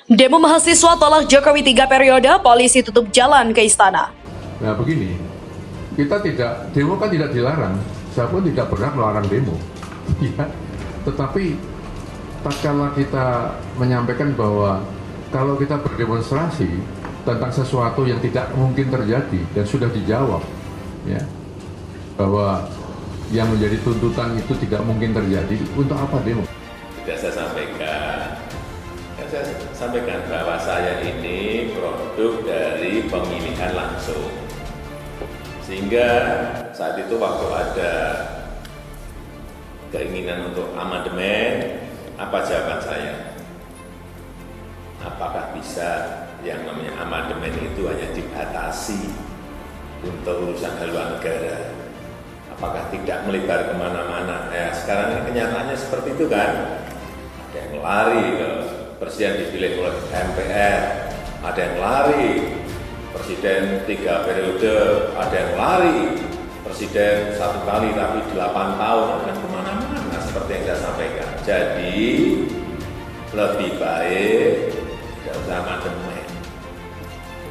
Demo mahasiswa tolak Jokowi 3 periode, polisi tutup jalan ke istana. Nah begini, demo kan tidak dilarang, saya pun tidak pernah melarang demo. Ya, tetapi tatkala kita menyampaikan bahwa kalau kita berdemonstrasi tentang sesuatu yang tidak mungkin terjadi dan sudah dijawab, ya, bahwa yang menjadi tuntutan itu tidak mungkin terjadi, untuk apa demo? Sudah saya sampaikan bahwa saya ini produk dari pemilihan langsung. Sehingga saat itu waktu ada keinginan untuk amandemen, apa jawaban saya? Apakah bisa yang namanya amandemen itu hanya dibatasi untuk urusan haluan negara? Apakah tidak melebar kemana-mana? Ya, sekarang ini kenyataannya seperti itu kan? Ada yang lari ke Presiden dipilih oleh MPR, ada yang lari Presiden 3 periode, ada yang lari Presiden 1 kali tapi 8 tahun, akan kemana-mana seperti yang saya sampaikan. Jadi lebih baik tidak usah amandemen.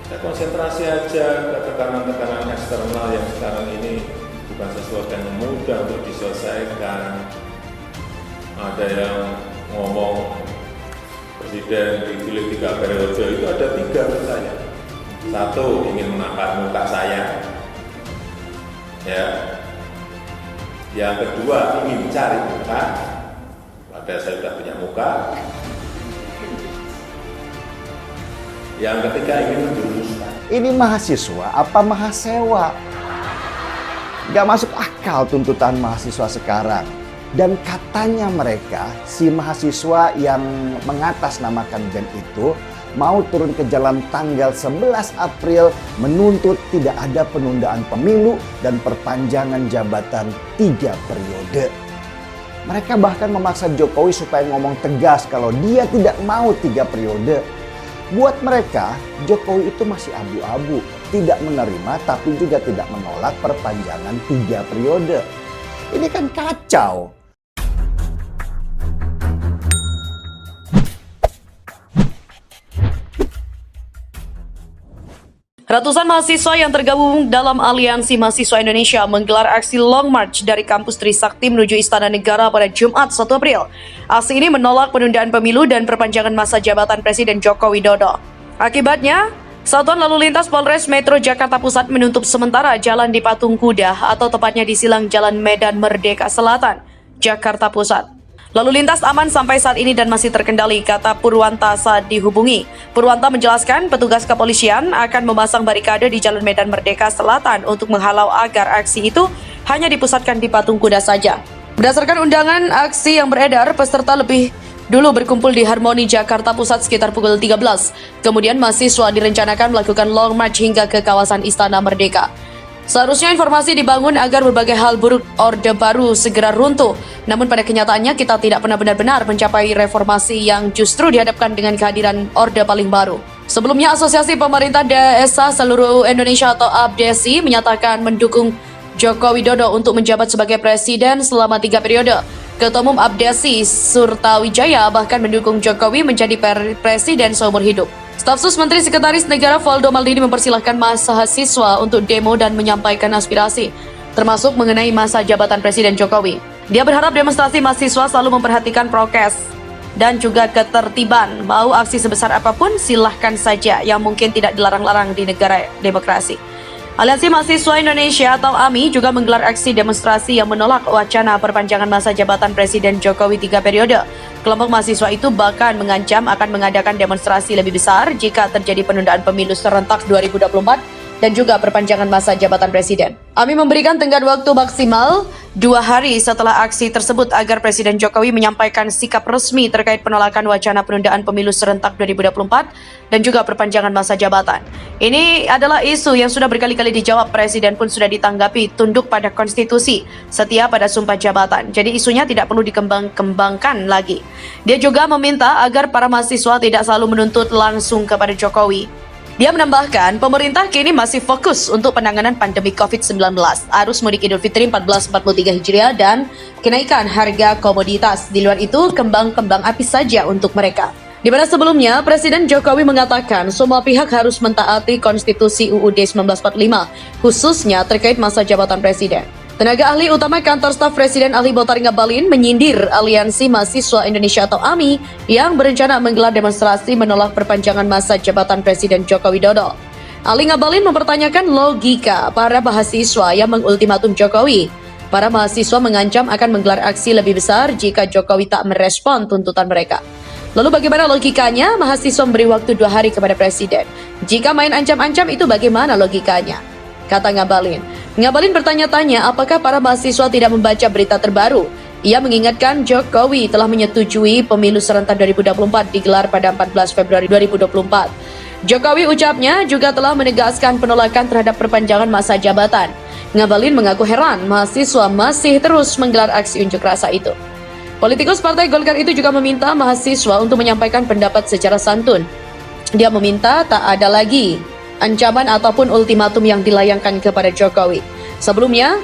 Kita konsentrasi aja ke tekanan-tekanan eksternal yang sekarang ini bukan sesuatu yang mudah untuk diselesaikan. Ada yang ngomong Presiden dipilih 3 periode, itu ada 3 menurut saya. 1, ingin menampar muka saya. Ya. Yang kedua, ingin cari muka. Padahal saya sudah punya muka. Yang ketiga, ingin menjurumuskan. Ini mahasiswa apa mahasewa? Gak masuk akal tuntutan mahasiswa sekarang. Dan katanya mereka, si mahasiswa yang mengatasnamakan BEM itu mau turun ke jalan tanggal 11 April menuntut tidak ada penundaan pemilu dan perpanjangan jabatan 3 periode. Mereka bahkan memaksa Jokowi supaya ngomong tegas kalau dia tidak mau 3 periode. Buat mereka, Jokowi itu masih abu-abu, tidak menerima tapi juga tidak menolak perpanjangan 3 periode. Ini kan kacau. Ratusan mahasiswa yang tergabung dalam Aliansi Mahasiswa Indonesia menggelar aksi Long March dari kampus Trisakti menuju Istana Negara pada Jumat 1 April. Aksi ini menolak penundaan pemilu dan perpanjangan masa jabatan Presiden Joko Widodo. Akibatnya, Satuan Lalu Lintas Polres Metro Jakarta Pusat menutup sementara jalan di Patung Kuda atau tepatnya di Silang Jalan Medan Merdeka Selatan, Jakarta Pusat. Lalu lintas aman sampai saat ini dan masih terkendali, kata Purwanta saat dihubungi. Purwanta menjelaskan petugas kepolisian akan memasang barikade di Jalan Medan Merdeka Selatan untuk menghalau agar aksi itu hanya dipusatkan di Patung Kuda saja. Berdasarkan undangan aksi yang beredar, peserta lebih dulu berkumpul di Harmoni Jakarta Pusat sekitar pukul 13. Kemudian mahasiswa direncanakan melakukan long march hingga ke kawasan Istana Merdeka. Seharusnya informasi dibangun agar berbagai hal buruk Orde Baru segera runtuh. Namun pada kenyataannya kita tidak pernah benar-benar mencapai reformasi yang justru dihadapkan dengan kehadiran Orde paling baru. Sebelumnya Asosiasi Pemerintah Desa Seluruh Indonesia atau APDSI menyatakan mendukung Joko Widodo untuk menjabat sebagai presiden selama 3 periode. Ketua Umum APDSI Surtawijaya bahkan mendukung Jokowi menjadi presiden seumur hidup. Stafsus Menteri Sekretaris Negara Valdo Maldini mempersilahkan mahasiswa untuk demo dan menyampaikan aspirasi, termasuk mengenai masa jabatan Presiden Jokowi. Dia berharap demonstrasi mahasiswa selalu memperhatikan prokes dan juga ketertiban. Mau aksi sebesar apapun silahkan saja, yang mungkin tidak dilarang-larang di negara demokrasi. Aliansi Mahasiswa Indonesia atau AMI juga menggelar aksi demonstrasi yang menolak wacana perpanjangan masa jabatan Presiden Jokowi 3 periode. Kelompok mahasiswa itu bahkan mengancam akan mengadakan demonstrasi lebih besar jika terjadi penundaan pemilu serentak 2024 dan juga perpanjangan masa jabatan Presiden. AMI memberikan tenggat waktu maksimal 2 hari setelah aksi tersebut agar Presiden Jokowi menyampaikan sikap resmi terkait penolakan wacana penundaan pemilu serentak 2024 dan juga perpanjangan masa jabatan. Ini adalah isu yang sudah berkali-kali dijawab. Presiden pun sudah ditanggapi tunduk pada konstitusi, setia pada sumpah jabatan. Jadi isunya tidak perlu dikembangkan lagi. Dia juga meminta agar para mahasiswa tidak selalu menuntut langsung kepada Jokowi. Dia menambahkan, pemerintah kini masih fokus untuk penanganan pandemi COVID-19, arus mudik Idul Fitri 1443 Hijriah, dan kenaikan harga komoditas. Di luar itu, kembang-kembang api saja untuk mereka. Di mana sebelumnya, Presiden Jokowi mengatakan semua pihak harus mentaati Konstitusi UUD 1945, khususnya terkait masa jabatan Presiden. Tenaga ahli utama kantor staf Presiden Ali Botar Ngabalin menyindir Aliansi Mahasiswa Indonesia atau AMI yang berencana menggelar demonstrasi menolak perpanjangan masa jabatan Presiden Joko Widodo. Ali Ngabalin mempertanyakan logika para mahasiswa yang mengultimatum Jokowi. Para mahasiswa mengancam akan menggelar aksi lebih besar jika Jokowi tak merespon tuntutan mereka. Lalu bagaimana logikanya mahasiswa memberi waktu 2 hari kepada Presiden? Jika main ancam-ancam itu bagaimana logikanya? Kata Ngabalin. Ngabalin bertanya-tanya apakah para mahasiswa tidak membaca berita terbaru. Ia mengingatkan Jokowi telah menyetujui pemilu serentak 2024 digelar pada 14 Februari 2024. Jokowi ucapnya juga telah menegaskan penolakan terhadap perpanjangan masa jabatan. Ngabalin mengaku heran mahasiswa masih terus menggelar aksi unjuk rasa itu. Politikus Partai Golkar itu juga meminta mahasiswa untuk menyampaikan pendapat secara santun. Dia meminta tak ada lagi ancaman ataupun ultimatum yang dilayangkan kepada Jokowi. Sebelumnya,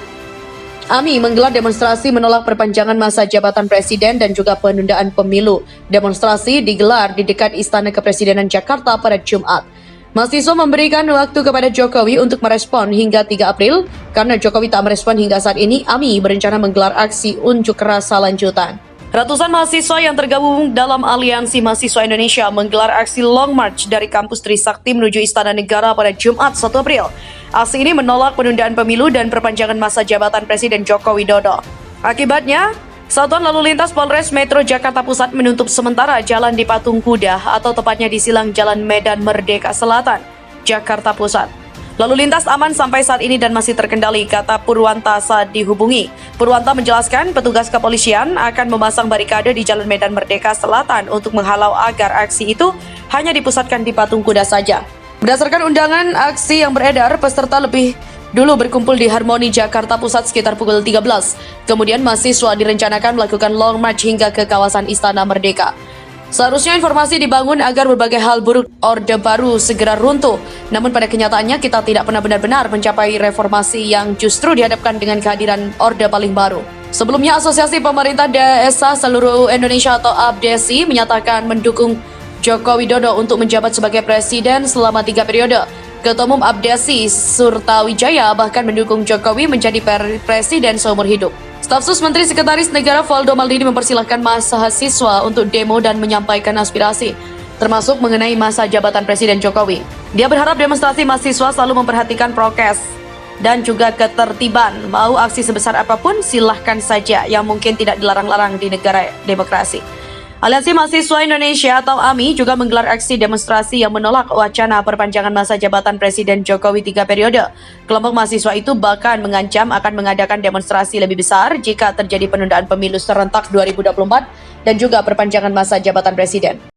AMI menggelar demonstrasi menolak perpanjangan masa jabatan Presiden dan juga penundaan pemilu. Demonstrasi digelar di dekat Istana Kepresidenan Jakarta pada Jumat. Mahasiswa memberikan waktu kepada Jokowi untuk merespon hingga 3 April. Karena Jokowi tak merespon hingga saat ini, AMI berencana menggelar aksi unjuk rasa lanjutan. Ratusan mahasiswa yang tergabung dalam Aliansi Mahasiswa Indonesia menggelar aksi Long March dari kampus Trisakti menuju Istana Negara pada Jumat 1 April. Aksi ini menolak penundaan pemilu dan perpanjangan masa jabatan Presiden Joko Widodo. Akibatnya, Satuan Lalu Lintas Polres Metro Jakarta Pusat menutup sementara jalan di Patung Kuda atau tepatnya di Silang Jalan Medan Merdeka Selatan, Jakarta Pusat. Lalu lintas aman sampai saat ini dan masih terkendali, kata Purwanta saat dihubungi. Purwanta menjelaskan petugas kepolisian akan memasang barikade di Jalan Medan Merdeka Selatan untuk menghalau agar aksi itu hanya dipusatkan di Patung Kuda saja. Berdasarkan undangan aksi yang beredar, peserta lebih dulu berkumpul di Harmoni Jakarta Pusat sekitar pukul 13. Kemudian mahasiswa direncanakan melakukan long march hingga ke kawasan Istana Merdeka. Seharusnya informasi dibangun agar berbagai hal buruk Orde Baru segera runtuh. Namun pada kenyataannya kita tidak pernah benar-benar mencapai reformasi yang justru dihadapkan dengan kehadiran Orde paling baru. Sebelumnya Asosiasi Pemerintah Desa Seluruh Indonesia atau APDSI menyatakan mendukung Joko Widodo untuk menjabat sebagai presiden selama 3 periode. Ketua Umum APDSI Surtawijaya bahkan mendukung Jokowi menjadi presiden seumur hidup. Stafsus Menteri Sekretaris Negara Valdo Maldini mempersilahkan mahasiswa untuk demo dan menyampaikan aspirasi, termasuk mengenai masa jabatan Presiden Jokowi. Dia berharap demonstrasi mahasiswa selalu memperhatikan prokes dan juga ketertiban. Mau aksi sebesar apapun silahkan saja, yang mungkin tidak dilarang-larang di negara demokrasi. Aliansi Mahasiswa Indonesia atau AMI juga menggelar aksi demonstrasi yang menolak wacana perpanjangan masa jabatan Presiden Jokowi 3 periode. Kelompok mahasiswa itu bahkan mengancam akan mengadakan demonstrasi lebih besar jika terjadi penundaan pemilu serentak 2024 dan juga perpanjangan masa jabatan Presiden.